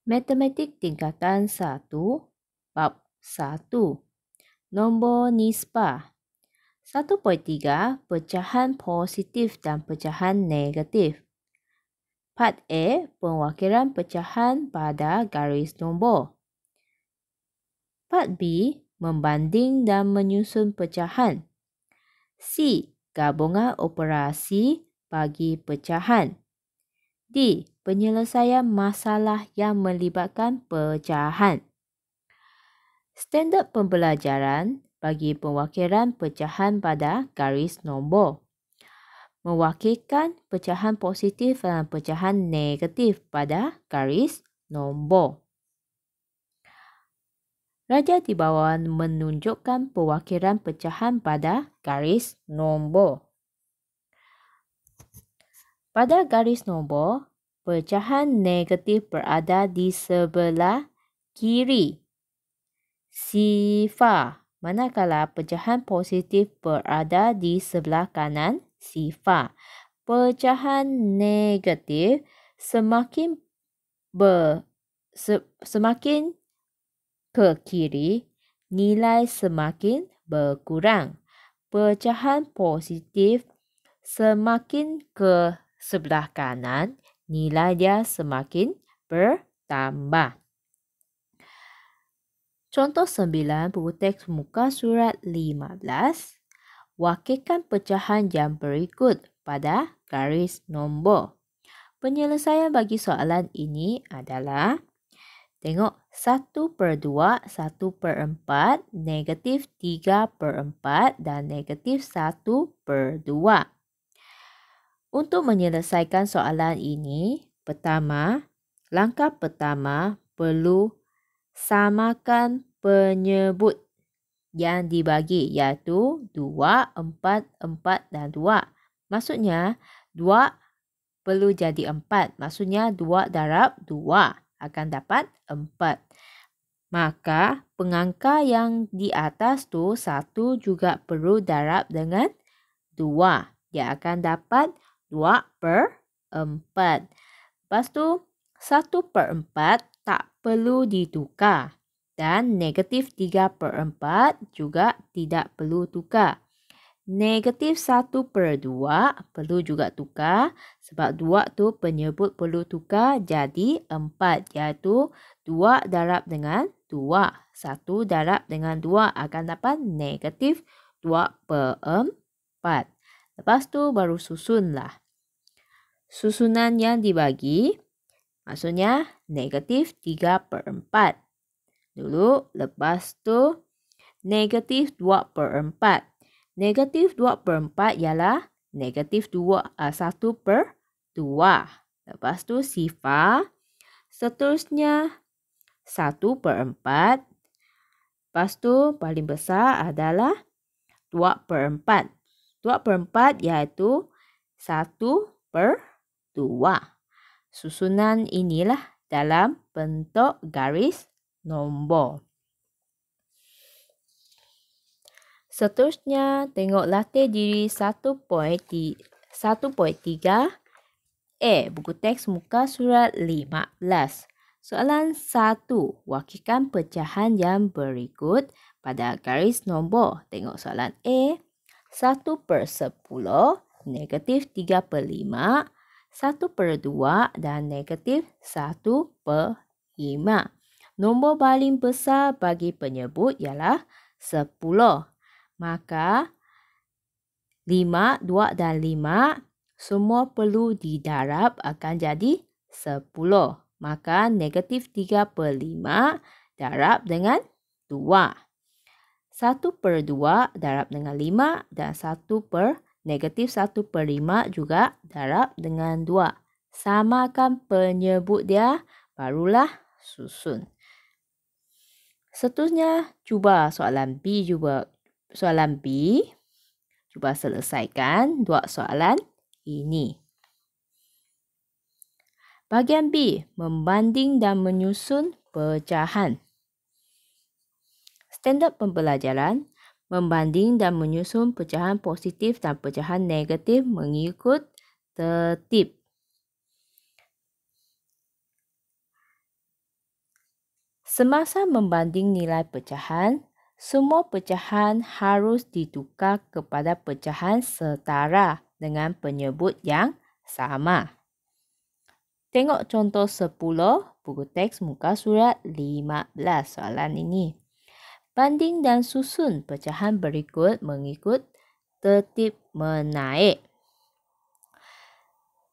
Matematik tingkatan 1, bab 1. Nombor nisbah. 1.3 pecahan positif dan pecahan negatif. Part A, penwakilan pecahan pada garis nombor. Part B, membanding dan menyusun pecahan. C, gabungan operasi bagi pecahan. D, penyelesaian masalah yang melibatkan pecahan. Standard pembelajaran bagi penwakilan pecahan pada garis nombor. Mewakilkan pecahan positif dan pecahan negatif pada garis nombor. Raja di bawah menunjukkan pewakilan pecahan pada garis nombor. Pada garis nombor, pecahan negatif berada di sebelah kiri sifar, manakala pecahan positif berada di sebelah kanan sifar. Pecahan negatif semakin ke kiri, nilai semakin berkurang. Pecahan positif semakin ke sebelah kanan, nilai dia semakin bertambah. Contoh 9, buku teks muka surat 15. Wakilkan pecahan yang berikut pada garis nombor. Penyelesaian bagi soalan ini adalah tengok 1/2, 1/4, negatif 3/4 dan negatif 1/2. Untuk menyelesaikan soalan ini, langkah pertama perlu samakan penyebut yang dibagi, iaitu 2, 4, 4 dan 2. Maksudnya 2 perlu jadi 4. Maksudnya 2 darab 2 akan dapat 4. Maka pengangka yang di atas tu 1 juga perlu darab dengan 2. Dia akan dapat 2/4. Lepas tu 1/4 tak perlu ditukar. Dan negatif 3/4 juga tidak perlu tukar. Negatif 1/2 perlu juga tukar. Sebab 2 tu penyebut perlu tukar jadi 4. Iaitu 2 darab dengan 2. 1 darab dengan 2 akan dapat negatif 2/4. Lepas tu baru susunlah. Susunan yang dibagi maksudnya negatif 3/4. Dulu, lepas tu negatif 2/4. Negatif 2/4 ialah negatif 1/2. Lepas tu sifar. Seterusnya 1/4. Lepas tu paling besar adalah 2/4. 2/4 iaitu 1/2. Susunan inilah dalam bentuk garis nombor. Seterusnya, tengok latih diri 1.3 buku teks muka surat 15. Soalan 1. Wakilkan pecahan yang berikut pada garis nombor. Tengok soalan A. 1/10, negatif 3/5, 1/2 dan negatif 1/5. Nombor paling besar bagi penyebut ialah 10. Maka 5, 2 dan 5 semua perlu didarab akan jadi 10. Maka negatif 3/5 darab dengan 2. 1/2 darab dengan 5 dan negatif 1/5 juga darab dengan 2. Samakan penyebut dia, barulah susun. Seterusnya, cuba soalan B. Cuba selesaikan dua soalan ini. Bahagian B, membanding dan menyusun pecahan. Standard pembelajaran, membanding dan menyusun pecahan positif dan pecahan negatif mengikut tertib. Semasa membanding nilai pecahan, semua pecahan harus ditukar kepada pecahan setara dengan penyebut yang sama. Tengok contoh 10, buku teks muka surat 15 soalan ini. Banding dan susun pecahan berikut mengikut tertib menaik.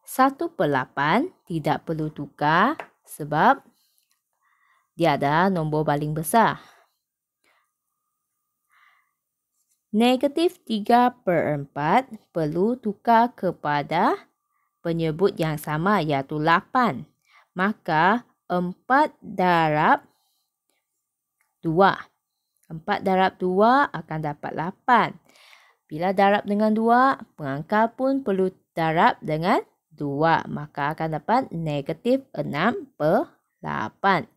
1/8 tidak perlu tukar sebab dia ada nombor paling besar. Negatif 3/4 perlu tukar kepada penyebut yang sama iaitu 8. Maka 4 darab 2. 4 darab 2 akan dapat 8. Bila darab dengan 2, pengangkal pun perlu darab dengan 2. Maka akan dapat negatif 6/8.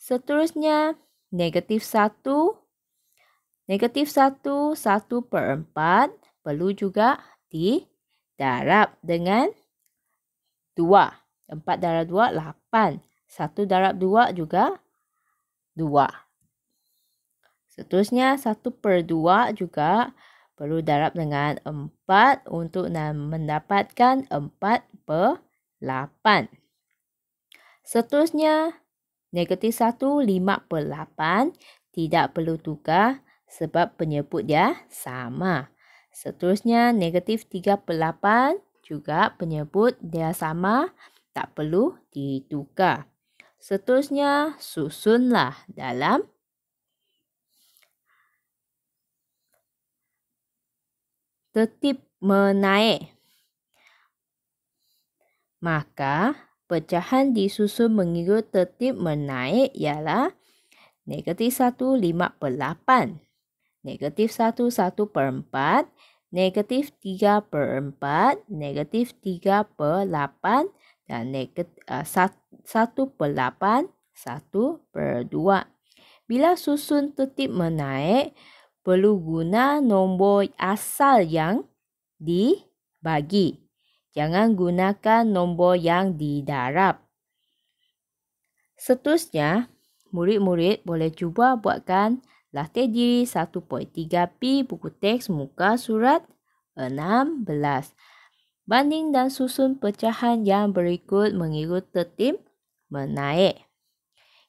Seterusnya, negatif 1. Negatif 1, 1/4 perlu juga didarab dengan 2. 4 darab 2, 8. 1 darab 2 juga 2. Seterusnya, 1/2 juga perlu darab dengan 4 untuk mendapatkan 4/8. Seterusnya, negatif 1, 5/8 tidak perlu tukar sebab penyebut dia sama. Seterusnya, negatif 3/8 juga penyebut dia sama, tak perlu ditukar. Seterusnya, susunlah dalam tertib menaik. Maka, pecahan disusun mengikut tertib menaik ialah negatif 1, 5/8. Negatif 1, 1/4. Negatif 3/4. Negatif 3/8. Dan negatif 1/8. 1/2. Bila susun tertib menaik, perlu guna nombor asal yang dibagi. Jangan gunakan nombor yang didarab. Seterusnya, murid-murid boleh cuba buatkan latih diri 1.3p buku teks muka surat 16. Banding dan susun pecahan yang berikut mengikut tertib menaik.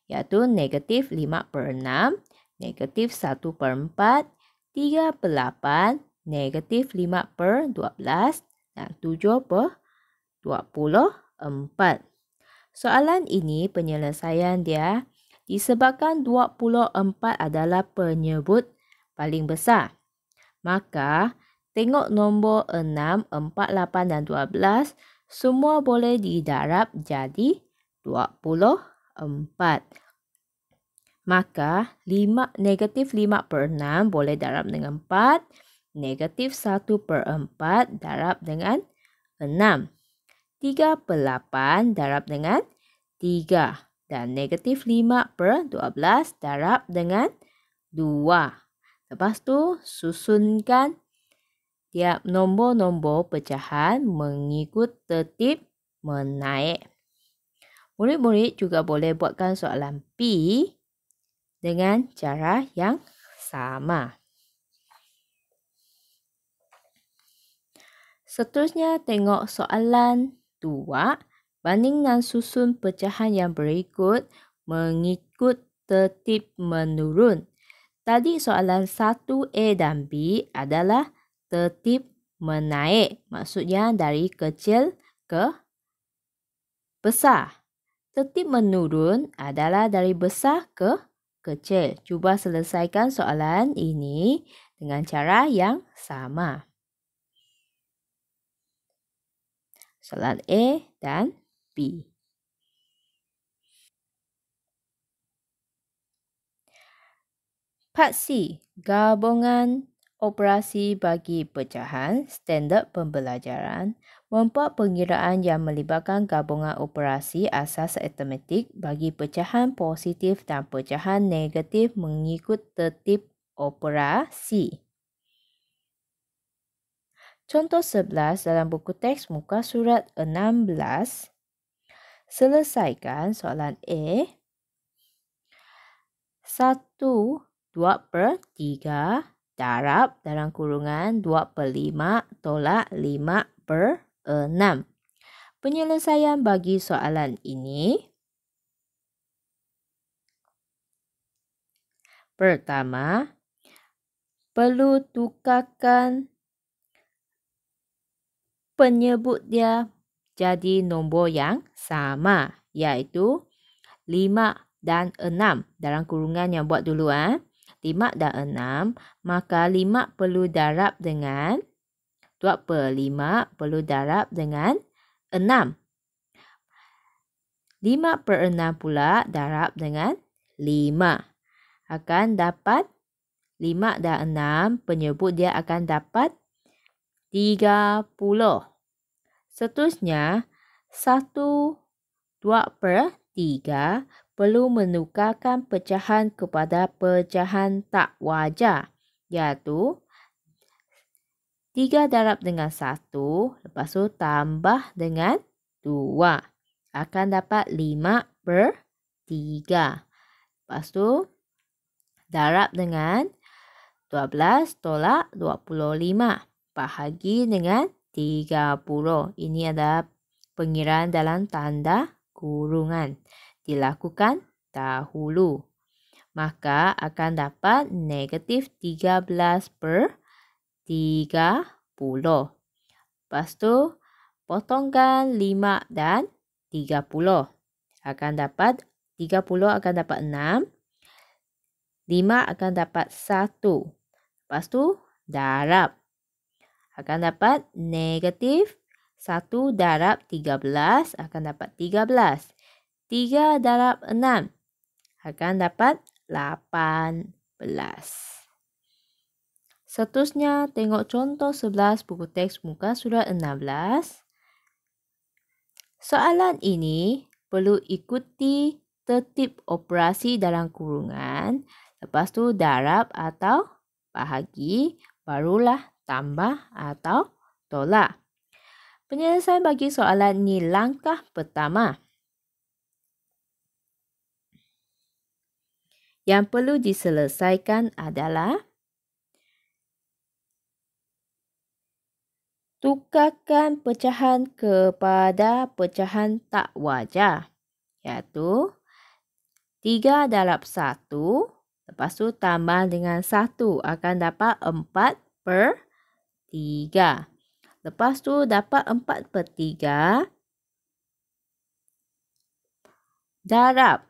Iaitu negatif 5/6, negatif 1/4, 3/8, negatif 5/12 dan 7/24. Soalan ini penyelesaian dia disebabkan 24 adalah penyebut paling besar. Maka, tengok nombor 6, 4, 8 dan 12 semua boleh didarab jadi 24. Maka, negatif 5/6 boleh darab dengan 4. Negatif 1/4 darab dengan 6. 3/8 darab dengan 3. Dan negatif 5/12 darab dengan 2. Lepas tu, susunkan tiap nombor-nombor pecahan mengikut tertib menaik. Murid-murid juga boleh buatkan soalan P dengan cara yang sama. Seterusnya, tengok soalan 2. Banding dan susun pecahan yang berikut mengikut tertib menurun. Tadi soalan 1A dan B adalah tertib menaik. Maksudnya dari kecil ke besar. Tertib menurun adalah dari besar ke kecil. Cuba selesaikan soalan ini dengan cara yang sama. Soalan A dan B. Part C. Gabungan operasi bagi pecahan standard pembelajaran membuat pengiraan yang melibatkan gabungan operasi asas aritmetik bagi pecahan positif dan pecahan negatif mengikut tertib operasi. Contoh 11 dalam buku teks muka surat 16. Selesaikan soalan A. 1/2/3 darab dalam kurungan 2/5 tolak 5/6. Penyelesaian bagi soalan ini. Pertama, perlu tukarkan penyebut dia jadi nombor yang sama, iaitu 5 dan 6. Dalam kurungan yang buat dulu 5 dan 6, maka 5 perlu darab dengan 2/5 perlu darab dengan 6. 5/6 pula darab dengan 5. Akan dapat 5 dan 6, penyebut dia akan dapat 30. Seterusnya, 1/2/3 perlu menukarkan pecahan kepada pecahan tak wajar, iaitu 3 darab dengan 1, lepas tu tambah dengan 2. Akan dapat 5/3. Lepas tu, darab dengan 12 tolak 25. Bahagi dengan 30. Ini adalah pengiraan dalam tanda kurungan. Dilakukan dahulu. Maka akan dapat negatif 13/30. Lepas tu, potongkan 5 dan 30. Akan dapat 30 akan dapat 6. 5 akan dapat 1. Lepas tu, darab. Akan dapat negatif 1 darab 13 akan dapat 13. 3 darab 6 akan dapat 18. Seterusnya, tengok contoh 11 buku teks muka surat 16. Soalan ini perlu ikuti tertib operasi dalam kurungan. Lepas tu darab atau bahagi, barulah tambah atau tolak. Penyelesaian bagi soalan ini langkah pertama. Yang perlu diselesaikan adalah tukarkan pecahan kepada pecahan tak wajar, iaitu 3 darab 1, lepas tu tambah dengan 1 akan dapat 4/3. Lepas tu dapat 4/3 darab.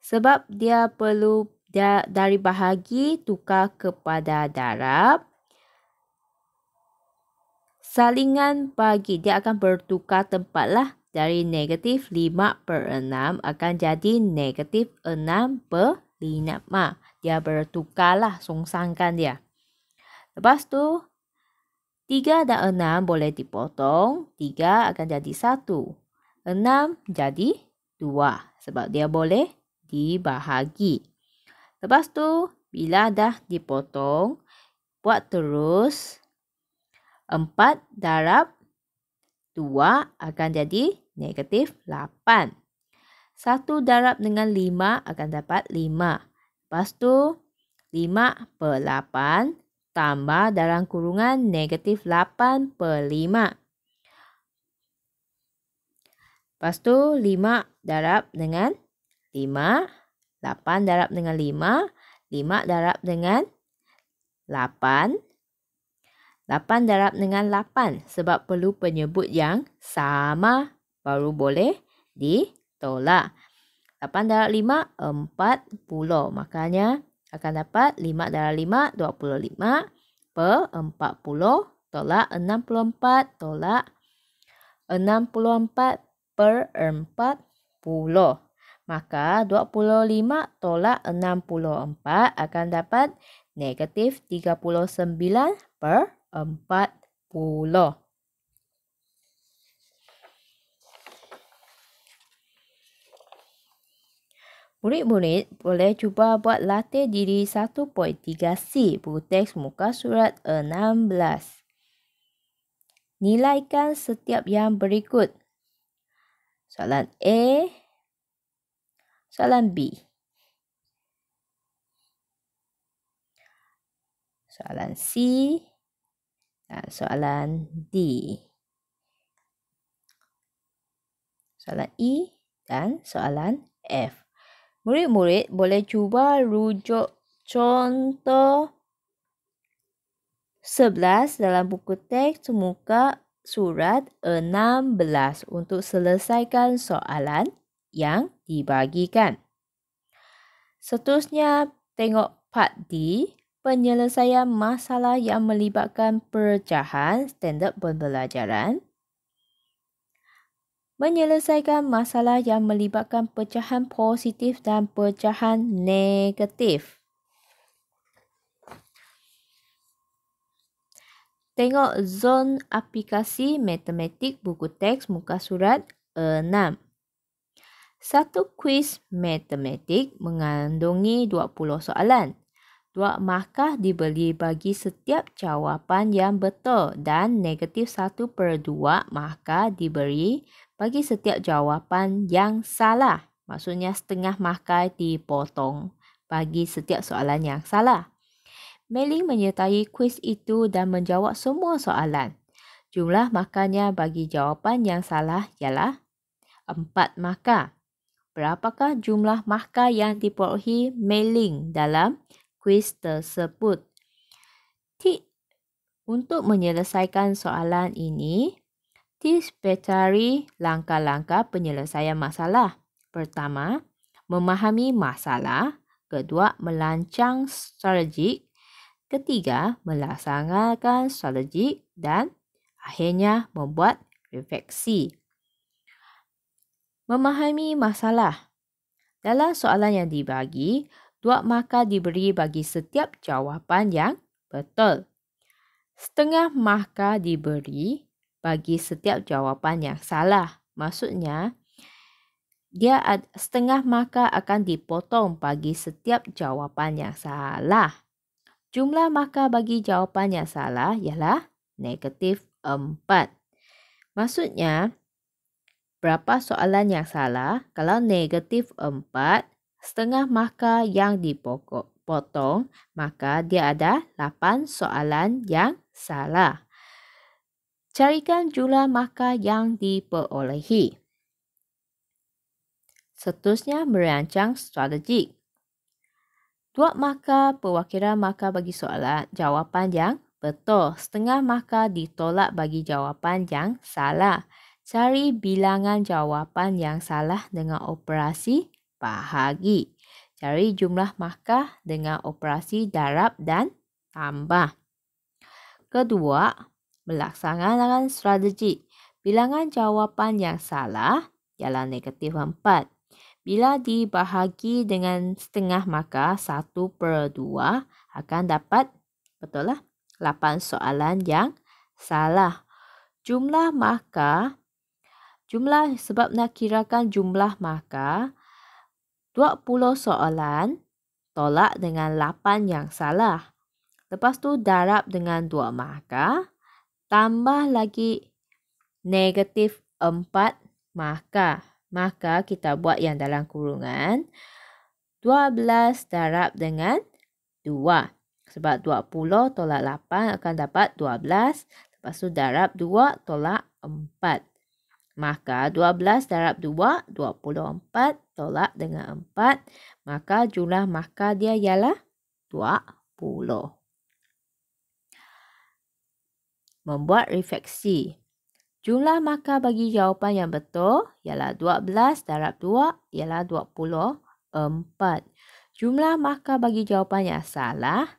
Sebab dia perlu dari bahagi tukar kepada darab. Salingan bagi dia akan bertukar tempatlah. Dari negatif 5/6 akan jadi negatif 6/5. Dia bertukarlah, songsangkan dia. Lepas tu, 3 dan 6 boleh dipotong. 3 akan jadi 1. 6 jadi 2. Sebab dia boleh dibahagi. Lepas tu, bila dah dipotong, buat terus. 4 darab 2 akan jadi negatif 8. 1 darab dengan 5 akan dapat 5. Lepas tu, 5/8 tambah dalam kurungan negatif 8/5. Lepas tu, 5 darab dengan 5. 8 darab dengan 5. 5 darab dengan 8. 8 darab dengan 8 sebab perlu penyebut yang sama baru boleh ditolak. 8 darab 5, 40. Makanya akan dapat 5 darab 5, 25/40 tolak 64 tolak 64/40. Maka 25 tolak 64 akan dapat negatif 39/40. Murid-murid boleh cuba buat latih diri 1.3c buku teks muka surat 16. Nilaikan setiap yang berikut. Soalan A, soalan B. soalan C dan soalan D. Soalan E dan soalan F. Murid-murid boleh cuba rujuk contoh 11 dalam buku teks muka surat 16 untuk selesaikan soalan yang dibagikan. Seterusnya, tengok part D, penyelesaian masalah yang melibatkan pecahan standard pembelajaran. Menyelesaikan masalah yang melibatkan pecahan positif dan pecahan negatif. Tengok zon aplikasi matematik buku teks muka surat 6. Satu kuis matematik mengandungi 20 soalan. 2 markah diberi bagi setiap jawapan yang betul dan negatif 1/2 markah diberi bagi setiap jawapan yang salah. Maksudnya setengah markah dipotong bagi setiap soalan yang salah. Mei menyertai kuis itu dan menjawab semua soalan. Jumlah markahnya bagi jawapan yang salah ialah 4 markah. Berapakah jumlah markah yang diperolehi Mei dalam kuis tersebut? Untuk menyelesaikan soalan ini, cari langkah-langkah penyelesaian masalah. Pertama, memahami masalah. Kedua, melancang strategik. Ketiga, melaksanakan strategik. Dan akhirnya, membuat refleksi. Memahami masalah. Dalam soalan yang dibagi, 2 markah diberi bagi setiap jawapan yang betul. Setengah markah diberi bagi setiap jawapan yang salah. Maksudnya, setengah markah akan dipotong bagi setiap jawapan yang salah. Jumlah markah bagi jawapan yang salah ialah negatif 4. Maksudnya, berapa soalan yang salah? Kalau negatif 4, setengah markah yang dipotong, maka dia ada 8 soalan yang salah. Carikan jumlah markah yang diperolehi. Seterusnya, merancang strategik. 2 markah perwakilan markah bagi soalan jawapan yang betul. Setengah markah ditolak bagi jawapan yang salah. Cari bilangan jawapan yang salah dengan operasi bahagi. Cari jumlah markah dengan operasi darab dan tambah. Kedua, melaksanakan strategi. Bilangan jawapan yang salah ialah negatif 4. Bila dibahagi dengan setengah markah 1/2 akan dapat, betul lah, 8 soalan yang salah. Sebab nak kirakan jumlah markah, 20 soalan tolak dengan 8 yang salah. Lepas tu darab dengan 2 markah, tambah lagi negatif 4 markah. Maka kita buat yang dalam kurungan 12 darab dengan 2. Sebab 20 tolak 8 akan dapat 12. Lepas tu darab 2 tolak 4. Maka 12 darab 2, 24 tolak dengan 4. Maka jumlah markah dia ialah 20. Membuat refleksi. Jumlah markah bagi jawapan yang betul ialah 12 darab 2 ialah 24. Jumlah markah bagi jawapan yang salah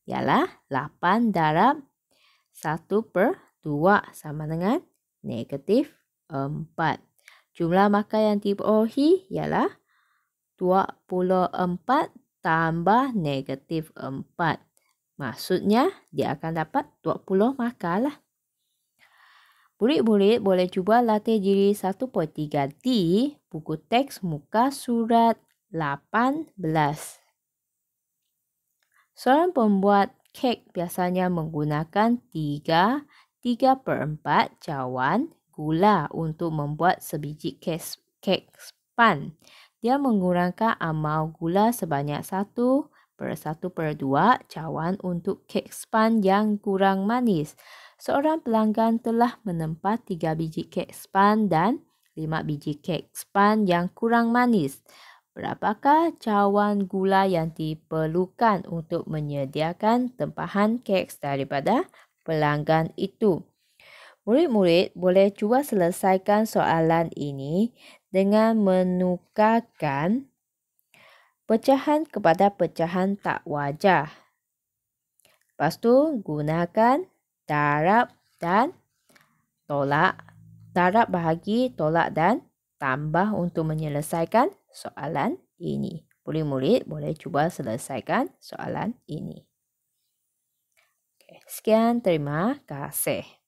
ialah 8 darab 1/2 sama dengan negatif 4. Jumlah markah yang diperolehi ialah 24 tambah negatif 4. Maksudnya, dia akan dapat 20 markah lah. Murid-murid boleh cuba latih diri 1.3D buku teks muka surat 18. Seorang pembuat kek biasanya menggunakan 3/4 cawan gula untuk membuat sebiji kek span. Dia menggunakan amal gula sebanyak 1 1/2 cawan untuk kek span yang kurang manis. Seorang pelanggan telah menempah 3 biji kek span dan 5 biji kek span yang kurang manis. Berapakah cawan gula yang diperlukan untuk menyediakan tempahan kek daripada pelanggan itu? Murid-murid boleh cuba selesaikan soalan ini dengan menukarkan pecahan kepada pecahan tak wajar. Lepas tu, gunakan darab dan tolak. Darab bahagi, tolak dan tambah untuk menyelesaikan soalan ini. Murid-murid boleh cuba selesaikan soalan ini. Sekian, terima kasih.